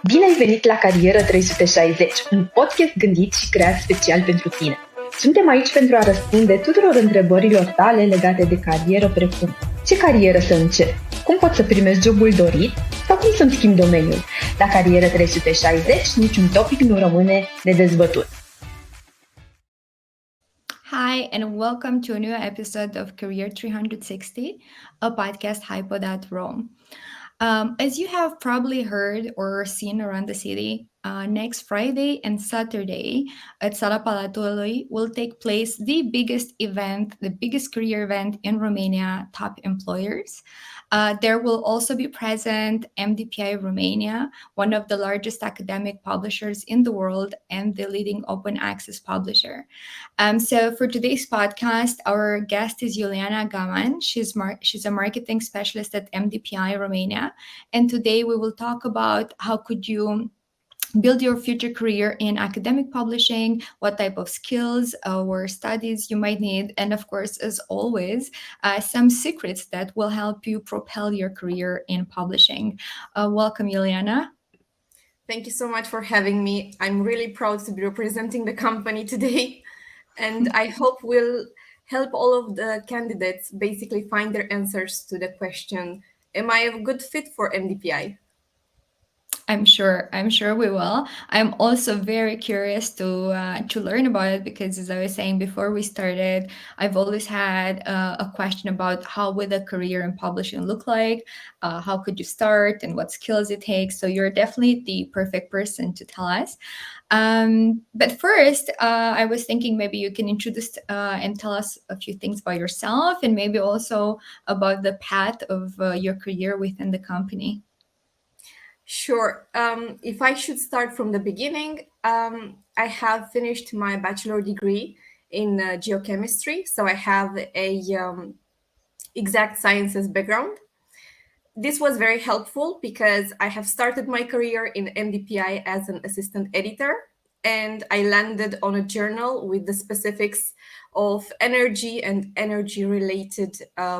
Bine ai venit la Carieră 360, un podcast gândit și creat special pentru tine. Suntem aici pentru a răspunde tuturor întrebărilor tale legate de carieră, precum ce carieră să încep, cum pot să primești jobul dorit sau cum să-mi schimb domeniul. La Carieră 360 niciun topic nu rămâne nedezbătut. Hi, and welcome to a new episode of Career 360, a podcast Hipo.ro. As you have probably heard or seen around the city, next Friday and Saturday at Sala Palatului will take place the biggest event, the biggest career event in Romania, Top Employers. There will also be present MDPI Romania, one of the largest academic publishers in the world and the leading open access publisher. So for today's podcast, our guest is Iuliana Garman. She's a marketing specialist at MDPI Romania. And today we will talk about how could you build your future career in academic publishing, what type of skills or studies you might need, and of course, as always, some secrets that will help you propel your career in publishing. Welcome, Iuliana. Thank you so much for having me. I'm really proud to be representing the company today, and I hope we'll help all of the candidates basically find their answers to the question, am I a good fit for MDPI? I'm sure we will. I'm also very curious to learn about it because, as I was saying before we started, I've always had a question about how would a career in publishing look like, how could you start, and what skills it takes. So you're definitely the perfect person to tell us. But first, I was thinking maybe you can introduce and tell us a few things about yourself, and maybe also about the path of your career within the company. Sure. If I should start from the beginning, I have finished my bachelor degree in geochemistry. So I have a exact sciences background. This was very helpful because I have started my career in MDPI as an assistant editor, and I landed on a journal with the specifics of energy and energy-related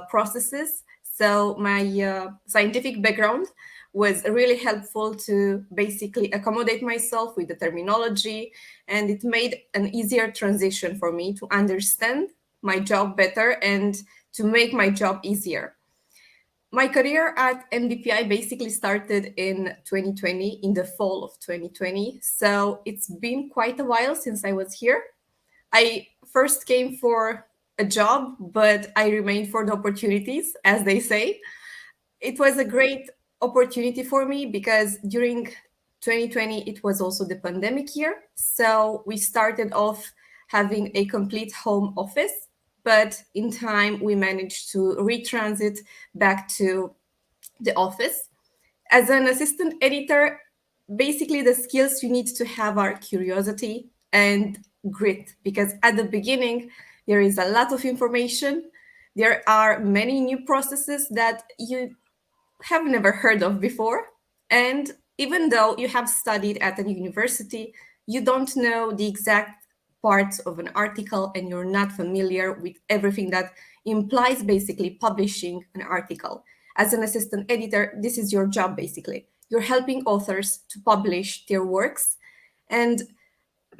processes. So my scientific background was really helpful to basically accommodate myself with the terminology, and it made an easier transition for me to understand my job better and to make my job easier. My career at MDPI basically started in 2020, in the fall of 2020. So it's been quite a while since I was here. I first came for a job, but I remained for the opportunities, as they say. It was a great opportunity for me because during 2020, it was also the pandemic year. So we started off having a complete home office, but in time we managed to retransit back to the office. As an assistant editor, basically the skills you need to have are curiosity and grit, because at the beginning, there is a lot of information. There are many new processes that you have never heard of before. And even though you have studied at a university, you don't know the exact parts of an article and you're not familiar with everything that implies basically publishing an article. As an assistant editor, this is your job basically. You're helping authors to publish their works, and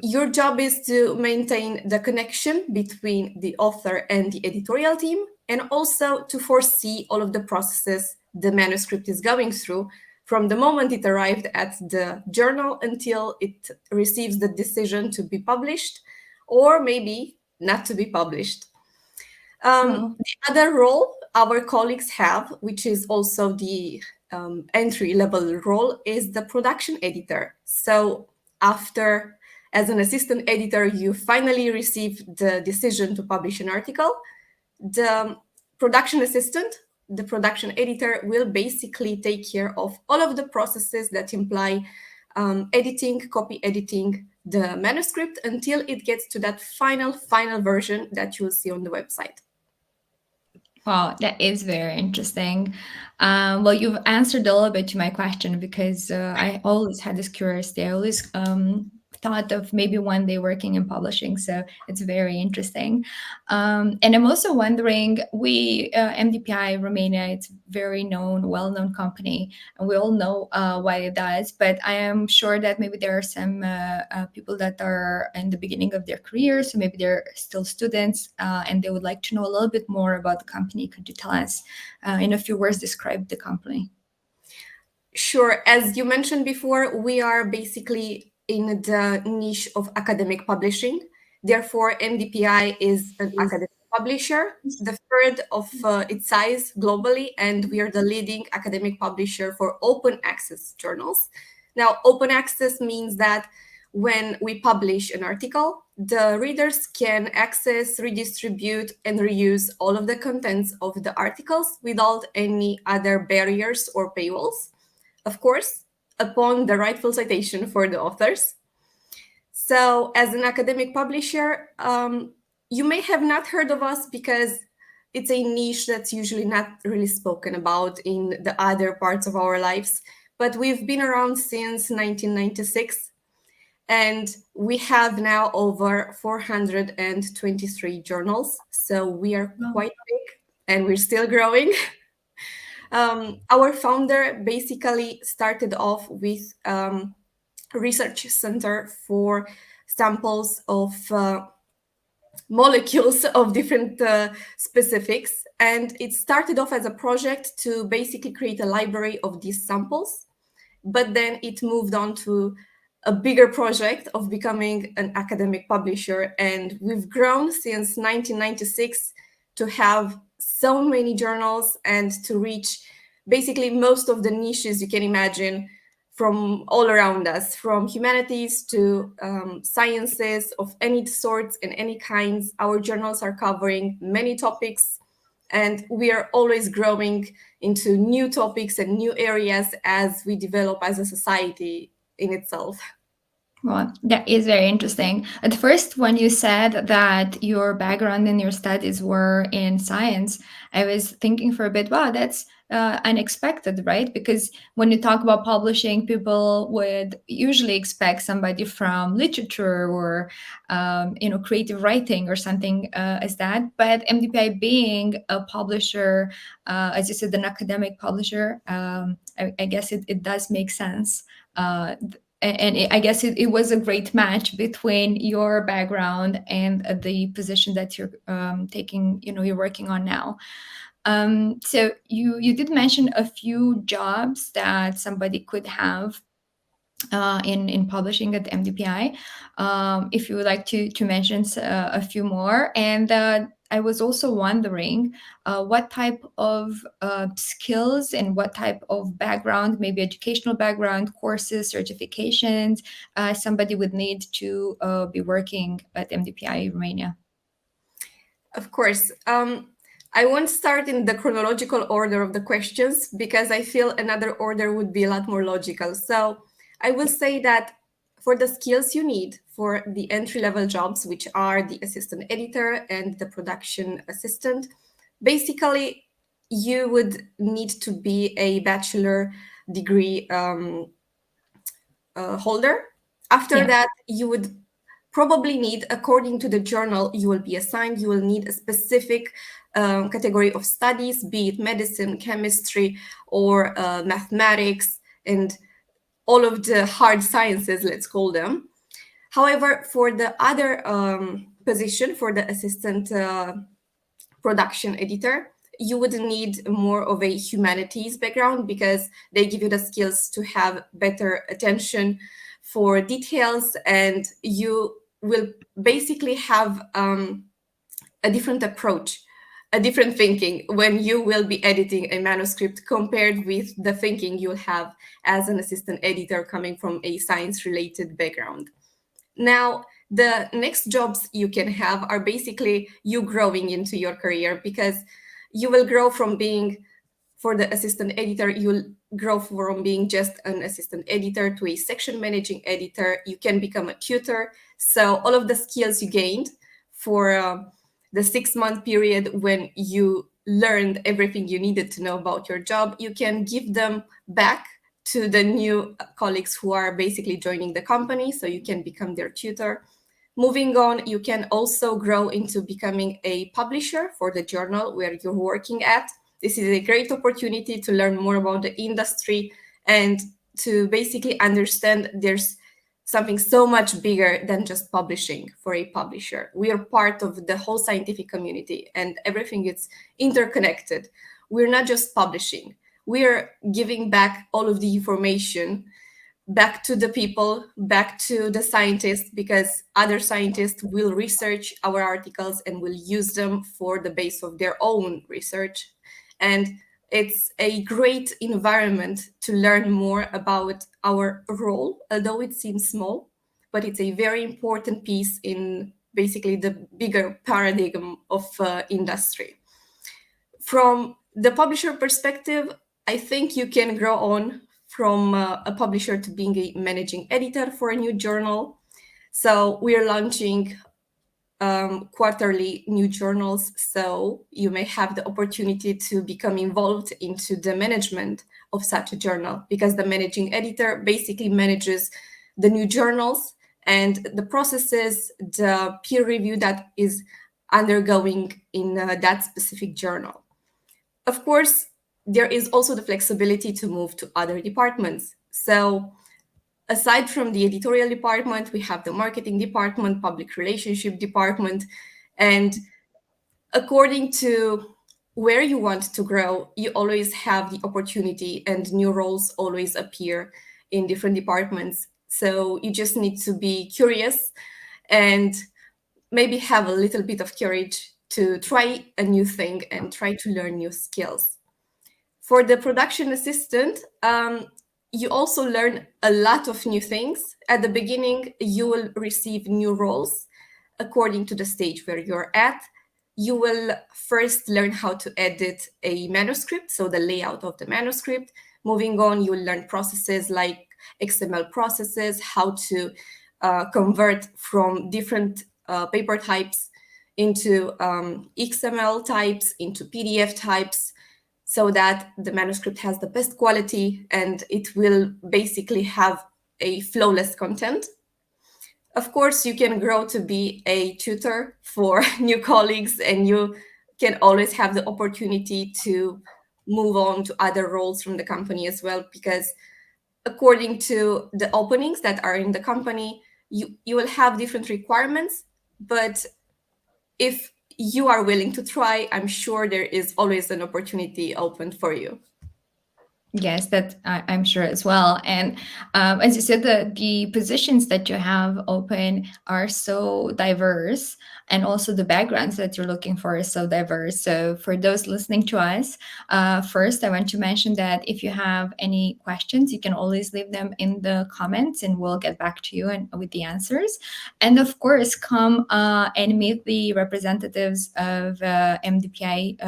your job is to maintain the connection between the author and the editorial team, and also to foresee all of the processes the manuscript is going through from the moment it arrived at the journal until it receives the decision to be published or maybe not to be published. The other role our colleagues have, which is also the entry-level role, is the production editor. So after, as an assistant editor, you finally receive the decision to publish an article, the production assistant, the production editor, will basically take care of all of the processes that imply editing, copy editing the manuscript until it gets to that final version that you will see on the website. Wow, that is very interesting. Well, you've answered a little bit to my question because I always had this curiosity. I always thought of maybe one day working in publishing. So it's very interesting. And I'm also wondering, MDPI Romania, it's very well-known company, and we all know what it does. But I am sure that maybe there are some people that are in the beginning of their career, so maybe they're still students, and they would like to know a little bit more about the company. Could you tell us, in a few words, describe the company? Sure. As you mentioned before, we are basically in the niche of academic publishing. Therefore, MDPI is an academic publisher, the third of its size globally, and we are the leading academic publisher for open access journals. Now, open access means that when we publish an article, the readers can access, redistribute, and reuse all of the contents of the articles without any other barriers or paywalls, of course, upon the rightful citation for the authors. So, as an academic publisher, you may have not heard of us because it's a niche that's usually not really spoken about in the other parts of our lives. But we've been around since 1996, and we have now over 423 journals. So we are quite big, and we're still growing. Our founder basically started off with a research center for samples of molecules of different specifics. And it started off as a project to basically create a library of these samples. But then it moved on to a bigger project of becoming an academic publisher. And we've grown since 1996 to have so many journals and to reach basically most of the niches you can imagine from all around us, from humanities to sciences of any sorts and any kinds. Our journals are covering many topics, and we are always growing into new topics and new areas as we develop as a society in itself. Well, that is very interesting. At first, when you said that your background and your studies were in science, I was thinking for a bit, wow, that's unexpected, right? Because when you talk about publishing, people would usually expect somebody from literature or, creative writing or something as that. But MDPI being a publisher, as you said, an academic publisher, I guess it does make sense. I guess it was a great match between your background and the position that you're taking, you're working on now. So you did mention a few jobs that somebody could have in publishing at MDPI. If you would like to mention a few more. And I was also wondering what type of skills and what type of background, maybe educational background, courses, certifications, somebody would need to be working at MDPI Romania. Of course. I won't start in the chronological order of the questions because I feel another order would be a lot more logical. So I will say that for the skills you need for the entry-level jobs, which are the assistant editor and the production assistant, basically you would need to be a bachelor degree holder. After that, you would probably need, according to the journal you will be assigned, you will need a specific category of studies, be it medicine, chemistry, or mathematics, and all of the hard sciences, let's call them. However, for the other position, for the assistant production editor, you would need more of a humanities background because they give you the skills to have better attention for details, and you will basically have a different approach, a different thinking when you will be editing a manuscript compared with the thinking you'll have as an assistant editor coming from a science-related background. Now, the next jobs you can have are basically you growing into your career, because you will grow from being, for the assistant editor, you'll grow from being just an assistant editor to a section managing editor. You can become a tutor. So all of the skills you gained for the 6-month period when you learned everything you needed to know about your job, you can give them back to the new colleagues who are basically joining the company, so you can become their tutor. Moving on, you can also grow into becoming a publisher for the journal where you're working at. This is a great opportunity to learn more about the industry and to basically understand there's something so much bigger than just publishing for a publisher. We are part of the whole scientific community and everything is interconnected. We're not just publishing. We're giving back all of the information back to the people, back to the scientists, because other scientists will research our articles and will use them for the base of their own research. And it's a great environment to learn more about our role, although it seems small, but it's a very important piece in basically the bigger paradigm of industry. From the publisher perspective, I think you can grow on from a publisher to being a managing editor for a new journal. So we are launching quarterly new journals, so you may have the opportunity to become involved into the management of such a journal, because the managing editor basically manages the new journals and the processes, the peer review that is undergoing in that specific journal. Of course, there is also the flexibility to move to other departments. So aside from the editorial department, we have the marketing department, public relationship department, and according to where you want to grow, you always have the opportunity and new roles always appear in different departments. So you just need to be curious and maybe have a little bit of courage to try a new thing and try to learn new skills. For the production assistant, you also learn a lot of new things. At the beginning, you will receive new roles according to the stage where you're at. You will first learn how to edit a manuscript, so the layout of the manuscript. Moving on, you'll learn processes like XML processes, how to convert from different paper types into XML types, into PDF types, so that the manuscript has the best quality and it will basically have a flawless content. Of course, you can grow to be a tutor for new colleagues, and you can always have the opportunity to move on to other roles from the company as well, because according to the openings that are in the company, you will have different requirements, but if you are willing to try, I'm sure there is always an opportunity open for you. Yes, that I'm sure as well. And as you said, the positions that you have open are so diverse, and also the backgrounds that you're looking for is so diverse. So for those listening to us, first, I want to mention that if you have any questions, you can always leave them in the comments and we'll get back to you and with the answers. And of course, come and meet the representatives of MDPI's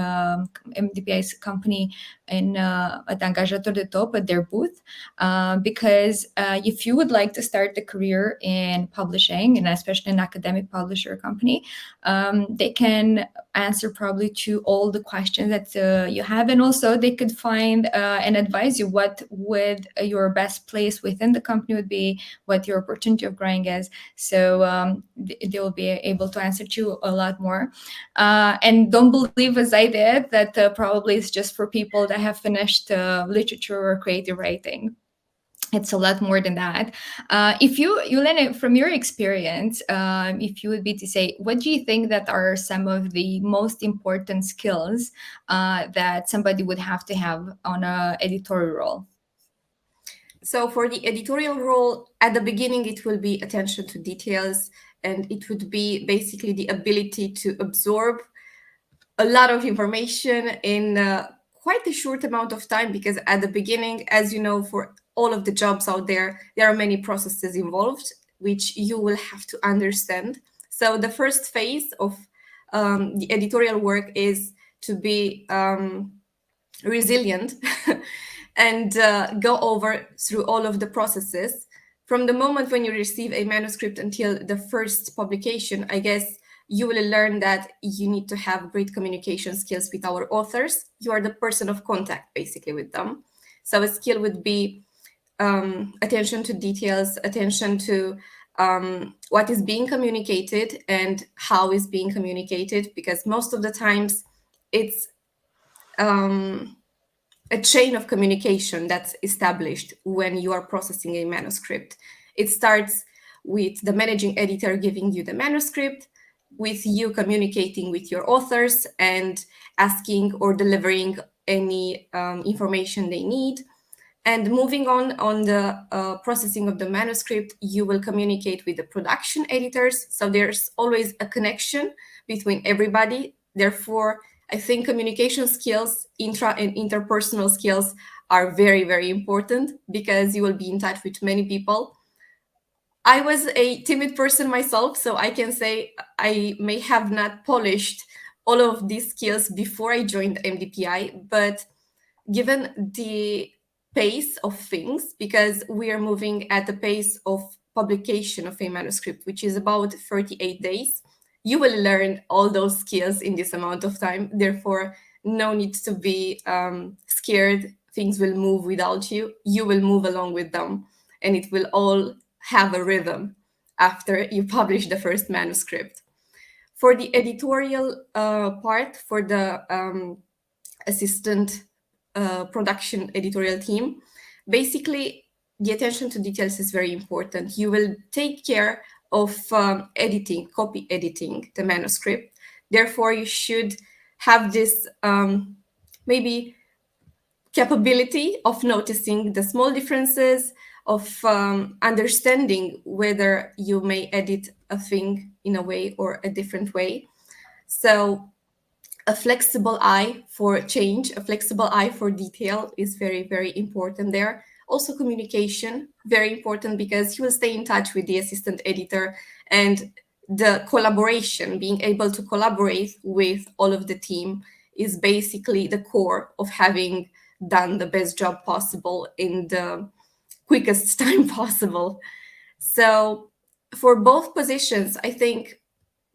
company in at Angajator de Top at their booth, because if you would like to start a career in publishing, and especially an academic publisher company, they can answer probably to all the questions that you have, and also they could find and advise you what would your best place within the company would be, what your opportunity of growing is. So they will be able to answer to you a lot more. And don't believe, as I did, that probably it's just for people that have finished literature or creative writing. It's a lot more than that. If you, Iuliana, from your experience, if you would be to say, what do you think that are some of the most important skills that somebody would have to have on an editorial role? So for the editorial role, at the beginning, it will be attention to details, and it would be basically the ability to absorb a lot of information in quite a short amount of time, because at the beginning, as you know, for all of the jobs out there are many processes involved, which you will have to understand. So the first phase of the editorial work is to be resilient and go over through all of the processes. From the moment when you receive a manuscript until the first publication, I guess you will learn that you need to have great communication skills with our authors. You are the person of contact basically with them. So a skill would be attention to details, attention to what is being communicated and how is being communicated, because most of the times it's a chain of communication that's established when you are processing a manuscript. It starts with the managing editor giving you the manuscript, with you communicating with your authors and asking or delivering any information they need. And moving on the processing of the manuscript, you will communicate with the production editors. So there's always a connection between everybody. Therefore, I think communication skills, intra and interpersonal skills are very, very important, because you will be in touch with many people. I was a timid person myself, so I can say I may have not polished all of these skills before I joined MDPI, but given the pace of things, because we are moving at the pace of publication of a manuscript, which is about 38 days, you will learn all those skills in this amount of time. Therefore, no need to be scared. Things will move without you. You will move along with them, and it will all have a rhythm after you publish the first manuscript. For the editorial part, for the assistant production editorial team, basically the attention to details is very important. You will take care of editing, copy editing the manuscript. Therefore, you should have this maybe capability of noticing the small differences, of understanding whether you may edit a thing in a way or a different way. So a flexible eye for change, a flexible eye for detail is very, very important there. Also, communication, very important, because you will stay in touch with the assistant editor, and the collaboration, being able to collaborate with all of the team, is basically the core of having done the best job possible in the quickest time possible. So, for both positions, I think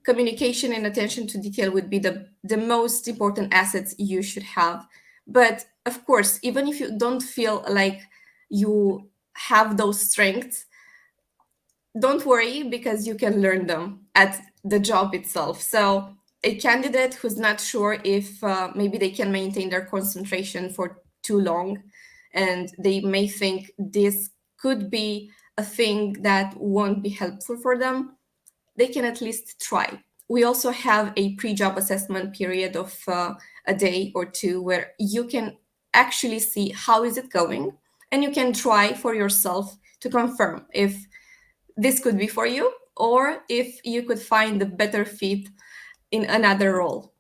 communication and attention to detail would be the most important assets you should have. But of course, even if you don't feel like you have those strengths, don't worry, because you can learn them at the job itself. So a candidate who's not sure if maybe they can maintain their concentration for too long, and they may think this could be a thing that won't be helpful for them, they can at least try. We also have a pre-job assessment period of a day or two, where you can actually see how is it going, and you can try for yourself to confirm if this could be for you, or if you could find a better fit in another role.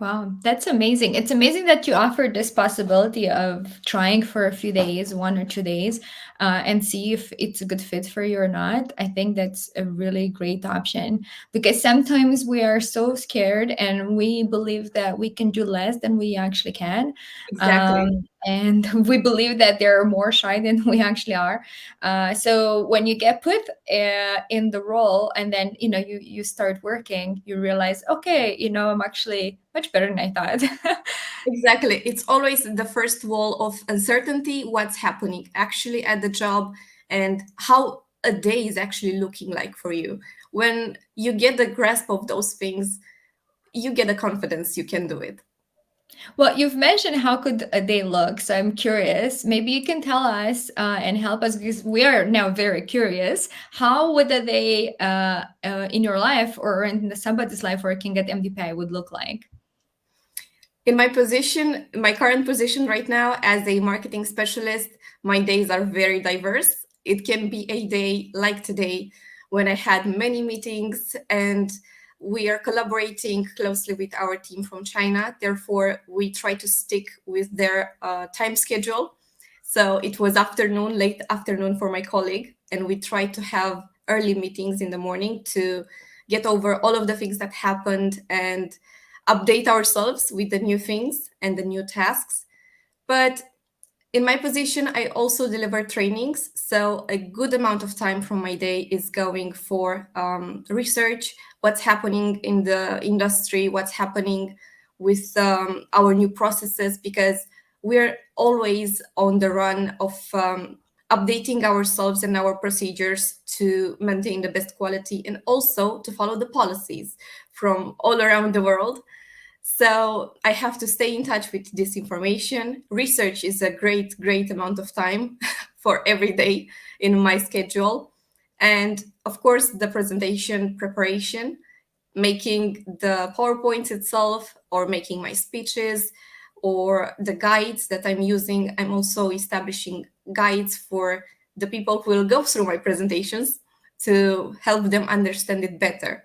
Wow, that's amazing. It's amazing that you offered this possibility of trying for a few days, 1 or 2 days, and see if it's a good fit for you or not. I think that's a really great option, because sometimes we are so scared and we believe that we can do less than we actually can. Exactly. And we believe that they're more shy than we actually are. So when you get put in the role, and then you start working, you realize, okay, I'm actually much better than I thought. Exactly. It's always the first wall of uncertainty, what's happening actually at the job, and how a day is actually looking like for you. When you get the grasp of those things, you get the confidence you can do it. Well, you've mentioned how could a day look, so I'm curious. Maybe you can tell us and help us, because we are now very curious. How would a day in your life or in somebody's life working at MDPI would look like? In my position, my current position right now as a marketing specialist, my days are very diverse. It can be a day like today, when I had many meetings and we are collaborating closely with our team from China. Therefore, we try to stick with their time schedule. So it was afternoon, late afternoon for my colleague, and we try to have early meetings in the morning to get over all of the things that happened and update ourselves with the new things and the new tasks. But in my position, I also deliver trainings. So a good amount of time from my day is going for research, what's happening in the industry, what's happening with our new processes, because we're always on the run of updating ourselves and our procedures to maintain the best quality and also to follow the policies from all around the world. So I have to stay in touch with this information. Research is a great amount of time for every day in my schedule. And of course, the presentation preparation, making the PowerPoints itself or making my speeches or the guides that I'm using. I'm also establishing guides for the people who will go through my presentations to help them understand it better.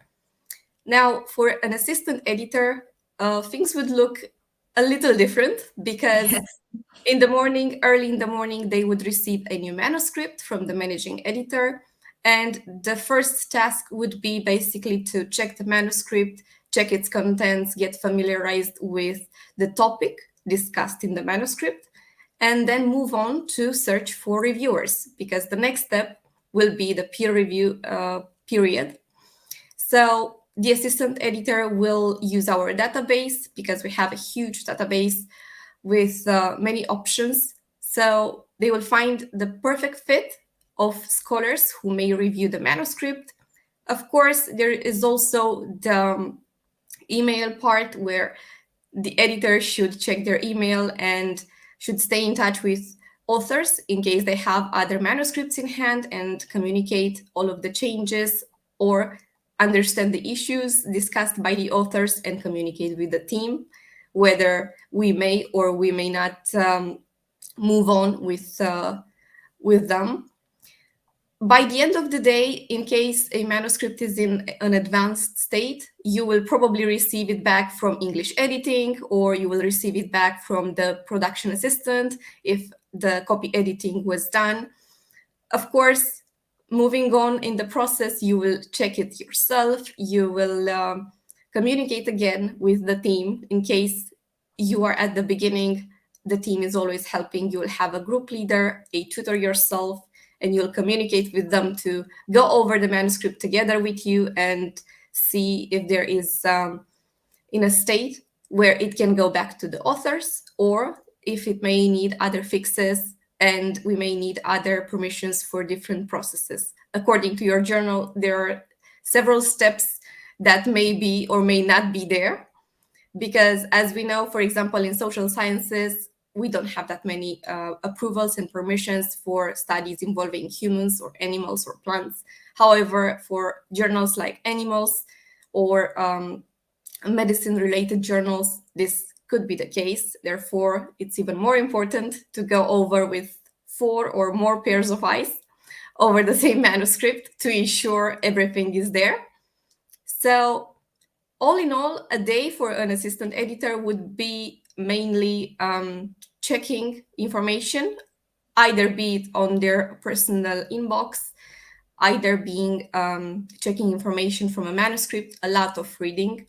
Now, for an assistant editor, things would look a little different because in the morning, early in the morning, they would receive a new manuscript from the managing editor. And the first task would be basically to check the manuscript, check its contents, get familiarized with the topic discussed in the manuscript, and then move on to search for reviewers, because the next step will be the peer review period. So the assistant editor will use our database because we have a huge database with many options. So they will find the perfect fit of scholars who may review the manuscript. Of course, there is also the email part where the editor should check their email and should stay in touch with authors in case they have other manuscripts in hand and communicate all of the changes or understand the issues discussed by the authors and communicate with the team, whether we may or we may not move on with them. By the end of the day, in case a manuscript is in an advanced state, you will probably receive it back from English editing, or you will receive it back from the production assistant if the copy editing was done. Of course, moving on in the process, you will check it yourself. You will communicate again with the team in case you are at the beginning. The team is always helping. You will have a group leader, a tutor yourself, and you'll communicate with them to go over the manuscript together with you and see if there is in a state where it can go back to the authors, or if it may need other fixes and we may need other permissions for different processes. According to your journal, there are several steps that may be or may not be there, because as we know, for example, in social sciences, we don't have that many approvals and permissions for studies involving humans or animals or plants. However, for journals like animals or medicine-related journals, this could be the case. Therefore, it's even more important to go over with 4 or more pairs of eyes over the same manuscript to ensure everything is there. So all in all, a day for an assistant editor would be mainly checking information, either be it on their personal inbox, either being checking information from a manuscript, a lot of reading.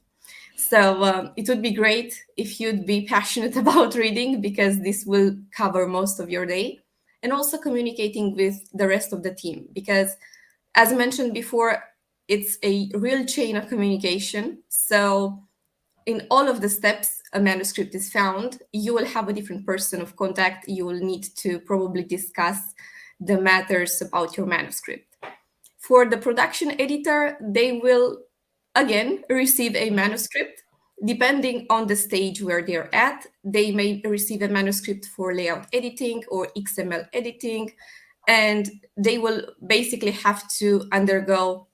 So it would be great if you'd be passionate about reading, because this will cover most of your day, and also communicating with the rest of the team, because as mentioned before, it's a real chain of communication. So in all of the steps a manuscript is found, you will have a different person of contact. You will need to probably discuss the matters about your manuscript. For the production editor, they will again receive a manuscript. Depending on the stage where they're at, they may receive a manuscript for layout editing or XML editing, and they will basically have to undergo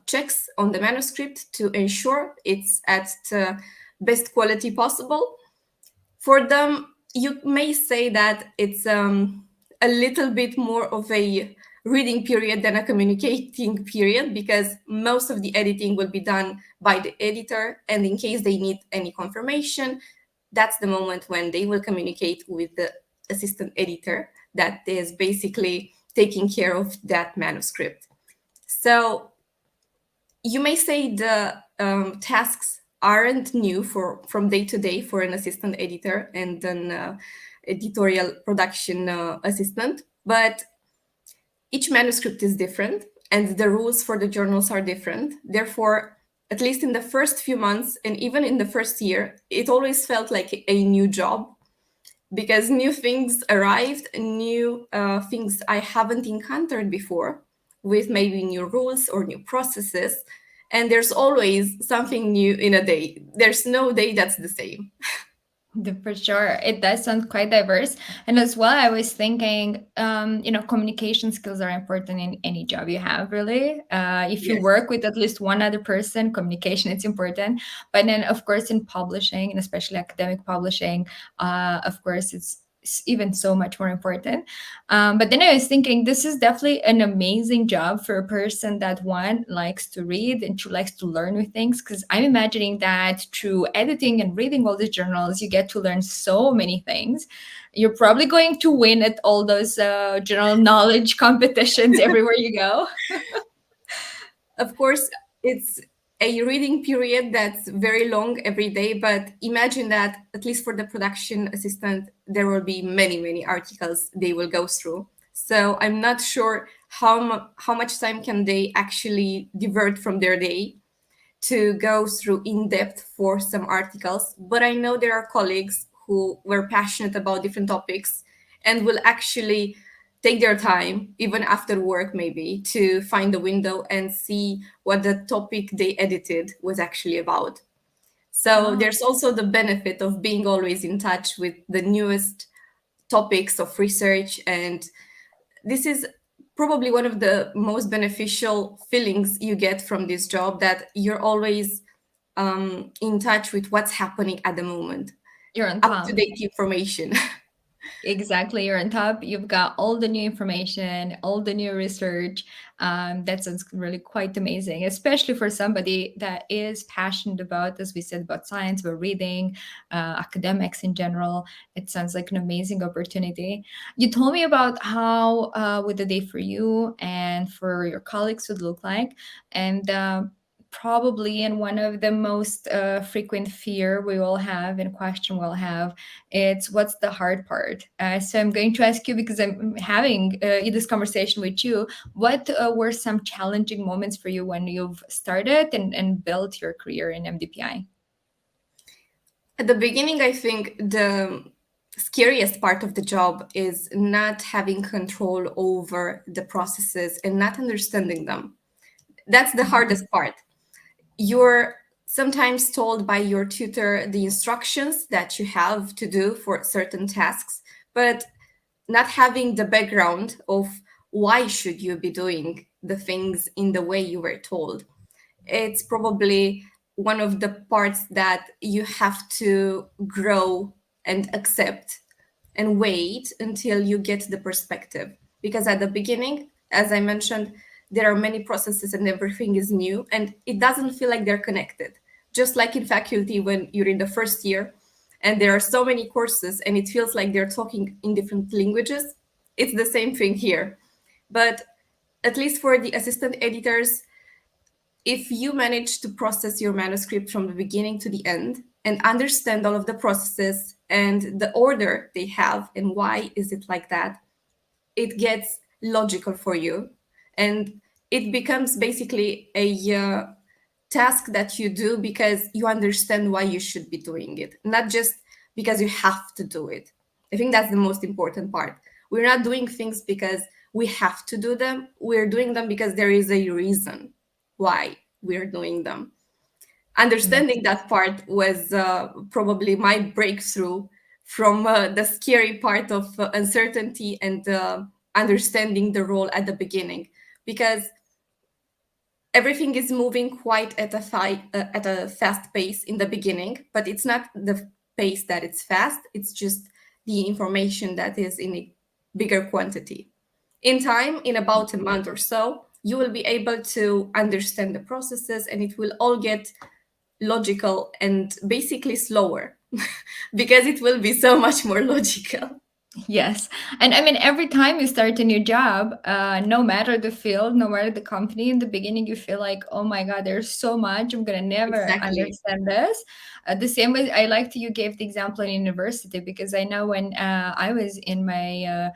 checks on the manuscript to ensure it's at the best quality possible. For them, you may say that it's a little bit more of a reading period than a communicating period, because most of the editing will be done by the editor, and in case they need any confirmation, that's the moment when they will communicate with the assistant editor that is basically taking care of that manuscript. So you may say the tasks aren't new from day to day for an assistant editor and an editorial production assistant, but each manuscript is different and the rules for the journals are different. Therefore, at least in the first few months and even in the first year, it always felt like a new job, because new things arrived, new things I haven't encountered before, with maybe new rules or new processes. And there's always something new in a day. There's no day that's the same. For sure, it does sound quite diverse. And as well, I was thinking, communication skills are important in any job you have, really. If you Yes. work with at least one other person, communication is important. But then, of course, in publishing, and especially academic publishing, of course, it's even so much more important. But then I was thinking, this is definitely an amazing job for a person that one likes to read and two likes to learn with things. Because I'm imagining that through editing and reading all these journals, you get to learn so many things. You're probably going to win at all those general knowledge competitions everywhere you go. Of course, it's a reading period that's very long every day, but imagine that at least for the production assistant, there will be many, many articles they will go through. So I'm not sure how much time can they actually divert from their day to go through in depth for some articles. But I know there are colleagues who were passionate about different topics and will actually take their time, even after work, maybe, to find a window and see what the topic they edited was actually about. So Wow. there's also the benefit of being always in touch with the newest topics of research, and this is probably one of the most beneficial feelings you get from this job, that you're always in touch with what's happening at the moment, You're on up to top. date information. Exactly, you're on top. You've got all the new information, all the new research. That sounds really quite amazing, especially for somebody that is passionate about, as we said, about science, about reading, academics in general. It sounds like an amazing opportunity. You told me about how would the day for you and for your colleagues would look like, and probably in one of the most frequent fear we all have and question we'll have, it's what's the hard part. So I'm going to ask you, because I'm having this conversation with you, what were some challenging moments for you when you've started and built your career in MDPI? At the beginning, I think the scariest part of the job is not having control over the processes and not understanding them. That's the hardest part. You're sometimes told by your tutor the instructions that you have to do for certain tasks, but not having the background of why should you be doing the things in the way you were told, it's probably one of the parts that you have to grow and accept and wait until you get the perspective. Because at the beginning, as I mentioned, there are many processes and everything is new and it doesn't feel like they're connected. Just like in faculty, when you're in the first year and there are so many courses and it feels like they're talking in different languages, it's the same thing here. But at least for the assistant editors, if you manage to process your manuscript from the beginning to the end and understand all of the processes and the order they have and why is it like that, it gets logical for you, and it becomes basically a task that you do because you understand why you should be doing it, not just because you have to do it. I think that's the most important part. We're not doing things because we have to do them, we're doing them because there is a reason why we're doing them. Makes Understanding that part was probably my breakthrough from the scary part of uncertainty and understanding the role at the beginning, because everything is moving quite at a fast pace in the beginning, but it's not the pace that it's fast, it's just the information that is in a bigger quantity. In time, in about a month or so, you will be able to understand the processes and it will all get logical and basically slower because it will be so much more logical. Yes. And I mean, every time you start a new job, no matter the field, no matter the company, in the beginning, you feel like, oh my God, there's so much. I'm going to never Exactly. understand this. The same way I liked you gave the example in university, because I know when I was in my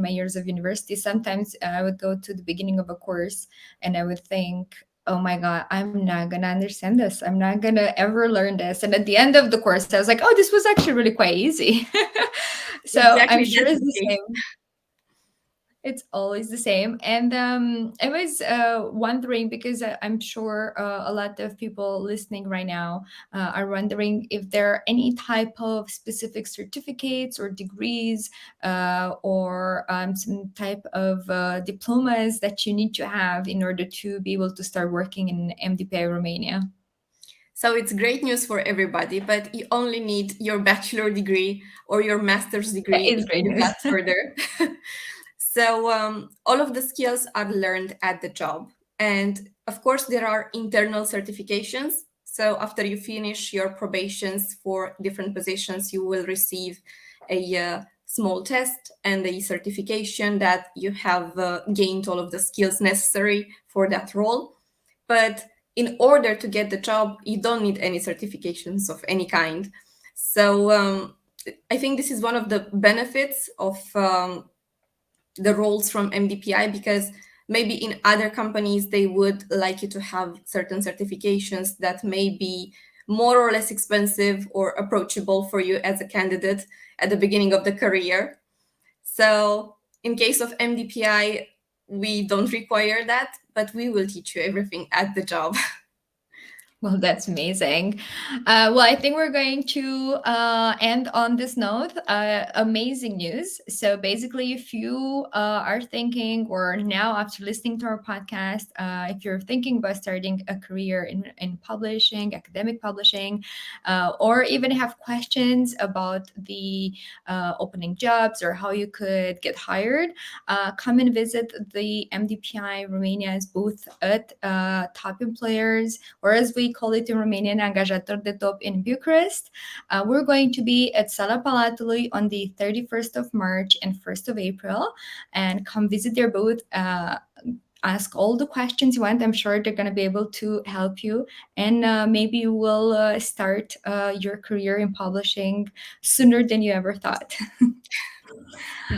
years of university, sometimes I would go to the beginning of a course and I would think, oh my God, I'm not going to understand this. I'm not going to ever learn this. And at the end of the course, I was like, oh, this was actually really quite easy. So I'm Exactly, sure that's it's the the case. same. It's always the same. And I was wondering, because I'm sure a lot of people listening right now are wondering if there are any type of specific certificates or degrees or some type of diplomas that you need to have in order to be able to start working in MDPI Romania. So it's great news for everybody, but you only need your bachelor degree or your master's That degree is if great you news. got further. So all of the skills are learned at the job. And of course, there are internal certifications. So after you finish your probations for different positions, you will receive a small test and a certification that you have gained all of the skills necessary for that role. But in order to get the job, you don't need any certifications of any kind. So I think this is one of the benefits of the roles from MDPI, because maybe in other companies they would like you to have certain certifications that may be more or less expensive or approachable for you as a candidate at the beginning of the career. So in case of MDPI, we don't require that, but we will teach you everything at the job. Well, that's amazing. Well, I think we're going to end on this note. Amazing news. So, basically, if you are thinking, or now after listening to our podcast, if you're thinking about starting a career in publishing, academic publishing, or even have questions about the opening jobs or how you could get hired, come and visit the MDPI Romania's booth at Top Employers, or as we call it in Romanian, Angajator de Top in Bucharest. We're going to be at Sala Palatului on the 31st of March and 1st of April, and come visit their booth. Ask all the questions you want. I'm sure they're going to be able to help you, and maybe you will start your career in publishing sooner than you ever thought.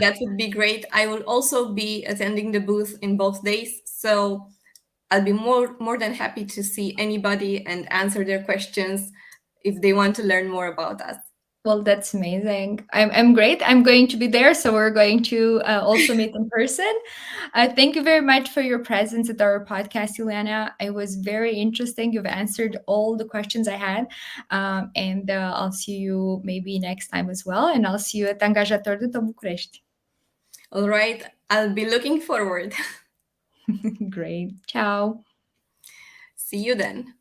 That would be great. I will also be attending the booth in both days, so I'll be more than happy to see anybody and answer their questions if they want to learn more about us. Well, that's amazing. I'm great. I'm going to be there, so we're going to also meet in person. Thank you very much for your presence at our podcast, Iuliana. It was very interesting. You've answered all the questions I had, and I'll see you maybe next time as well. And I'll see you at Angajator de Top București. All right, I'll be looking forward. Great. Ciao. See you then.